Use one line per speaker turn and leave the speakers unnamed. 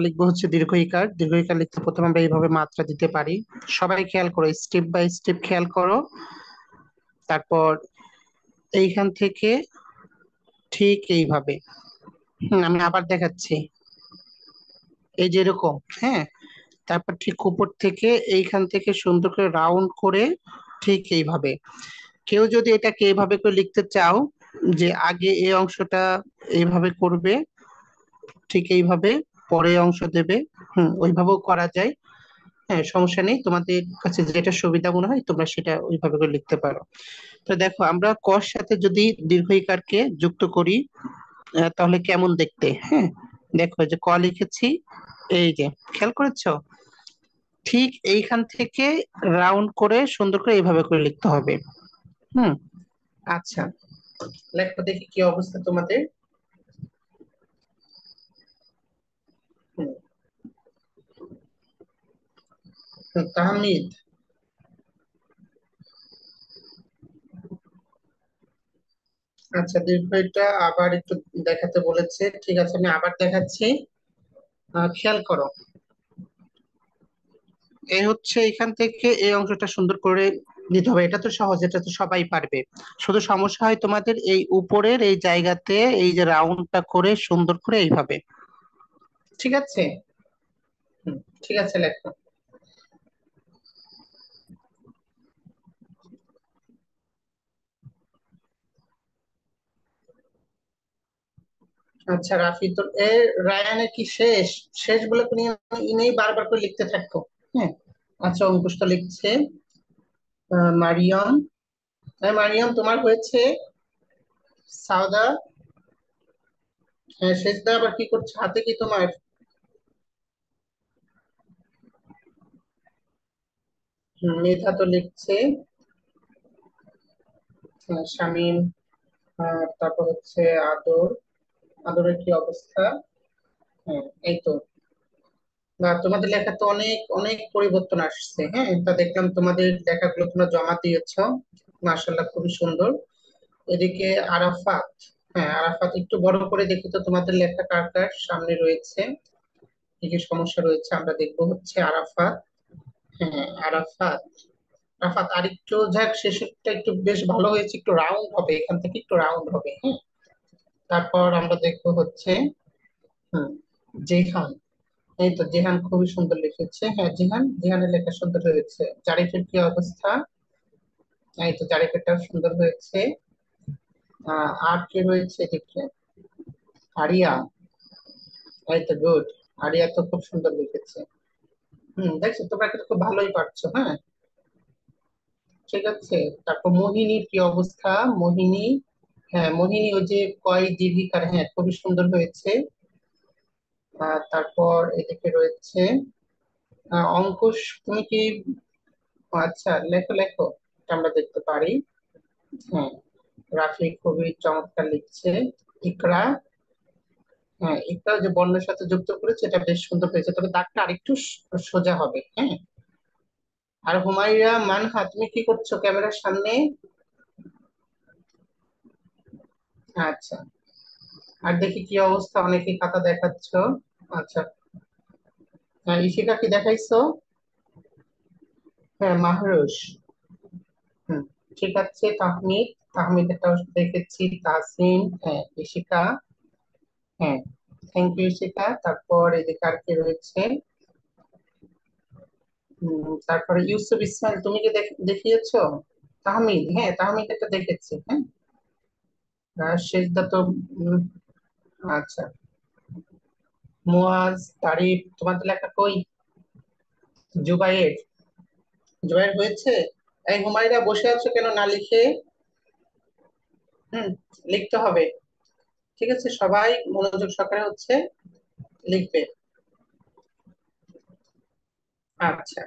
লিখবো হচ্ছে দীর্ঘ ইকার। দীর্ঘ ইকার লিখতে প্রথমে আমরা এইভাবে মাত্রা দিতে পারি। সবাই খেয়াল করো, স্টেপ বাই স্টেপ খেয়াল করো। তারপর এইখান থেকে ঠিক এইভাবে, আমি আবার দেখাচ্ছি, এই যে এরকম। হ্যাঁ, তারপর ঠিক উপর থেকে এইখান থেকে সুন্দর করে রাউন্ড করে ঠিক এইভাবে। কেউ যদি এটাকে এইভাবে করে লিখতে চাও, যে আগে এই অংশটা এইভাবে করবে, ঠিক এইভাবে পরে অংশ দেবে, ওইভাবেও করা যায়। হ্যাঁ, সমস্যা নেই, তোমাদের কাছে যেটা সুবিধা মনে হয় তোমরা সেটা ওইভাবে করে লিখতে পারো। তো দেখো, আমরা কর সাথে যদি দীর্ঘ ইকারকে যুক্ত করি, তাহলে কেমন দেখতে। হ্যাঁ, দেখো এই যে ক লিখেছি, এই যে খেয়াল করেছো, ঠিক এইখান থেকে রাউন্ড করে সুন্দর করে এইভাবে করে লিখতে হবে। হুম। আচ্ছা, লেখো দেখি কি অবস্থা তোমাদের। হুম, তো তাহমিদ, আচ্ছা দীর্ঘ এটা আবার একটু দেখাতে বলেছে, ঠিক আছে আমি আবার দেখাচ্ছি। খেয়াল করো, এই হচ্ছে এখান থেকে এই অংশটা সুন্দর করে দিতে হবে। এটা তো সহজ, এটা তো সবাই পারবে। শুধু সমস্যা হয় তোমাদের এই উপরের এই জায়গাতে, এই যে রাউন্ডটা করে সুন্দর করে এইভাবে। ঠিক আছে। হুম, ঠিক আছে লেখো। আচ্ছা রাফি, তো এ রায়ানের কি শেষ? শেষ বলে তো ইনেই বারবার করে লিখতে থাকতো। হ্যাঁ। আচ্ছা, অঙ্কুশ তো লিখছে। মারিয়াম, হ্যাঁ মারিয়াম তোমার হয়েছে। সাউদা, হ্যাঁ সেজদা আবার কি করছে হাতে কি তোমার? মেধা তো লিখছে। শামীম, তারপর হচ্ছে আদর। আদরের কি অবস্থা? হ্যাঁ, এই তো। বা তোমাদের লেখা তো অনেক অনেক পরিবর্তন আসছে। হ্যাঁ, তা দেখলাম তোমাদের লেখাগুলো তোমরা জমা দিয়েছো, মাশাআল্লাহ খুবই সুন্দর। এদিকে আরাফাত, হ্যাঁ আরাফাত একটু বড় করে দেখি তো তোমাদের লেখা কার কার সামনে রয়েছে, কি কি সমস্যা রয়েছে আমরা দেখবো হচ্ছে আরাফাত। হ্যাঁ আরাফাত, আরাফাত আরেকটু যাক, শেষেরটা একটু বেশ ভালো হয়েছে, একটু রাউন্ড হবে, এখান থেকে একটু রাউন্ড হবে। হ্যাঁ, তারপর আমরা দেখবো হচ্ছে হুম জেহান। এই তো জেহান খুবই সুন্দর লিখেছে। হ্যাঁ জেহান, জেহানের লেখা সুন্দর হয়েছে। জারিফের কি অবস্থা? এই তো জারিফেরটাও সুন্দর হয়েছে। আর কে রয়েছে এদিকে? আরিয়া, এই তো গুড। আরিয়া তো খুব সুন্দর লিখেছে। দেখছো তোমরা কিন্তু খুব ভালোই পারছো। হ্যাঁ, ঠিক আছে। তারপর মোহিনীর কি অবস্থা? মোহিনী, হ্যাঁ মোহিনী ওই যে কয় দীর্ঘিকার, হ্যাঁ খুবই সুন্দর হয়েছে। তারপর এদিকে রয়েছে অঙ্কুশ, তুমি কি? আচ্ছা লেখো লেখো, এটা আমরা দেখতে পারি। হ্যাঁ, রাফি খুবই চমৎকার লিখছে। ইকরা, হ্যাঁ ইকরা যে বর্ণের সাথে যুক্ত করেছে এটা বেশ সুন্দর হয়েছে, তবে দাগটা আরেকটু সোজা হবে। হ্যাঁ, আর হুমায়রা মানহা, তুমি কি করছো ক্যামেরার সামনে? আচ্ছা, আর দেখি কি অবস্থা, অনেকে খাতা দেখাচ্ছ। আচ্ছা, হ্যাঁ ইশিকা কি দেখাইছো? হ্যাঁ মাহরুষ, হুম ঠিক আছে। তাহমিদ, তাহমিদ এটাও দেখেছি। তাসিন, হ্যাঁ ইশিকা, হ্যাঁ থ্যাংক ইউ ইশিকা। তারপর এদিকে আর কি রয়েছে? তারপরে ইউসুফ ইসমাইল, তুমি কি দেখিয়েছো? তাহমিদ, হ্যাঁ তাহমিদ এটা দেখেছি। হ্যাঁ, শেষদা তো আচ্ছা। মুয়াজ, তারিফ, তোমাদের লেখা কই? জুবাইর, জুবাইর হয়েছে। এই হুমায়রা বসে আছো কেন না লিখে? হুম, লিখতে হবে। ঠিক আছে, সবাই মনোযোগ সহকারে হচ্ছে লিখবে। আচ্ছা,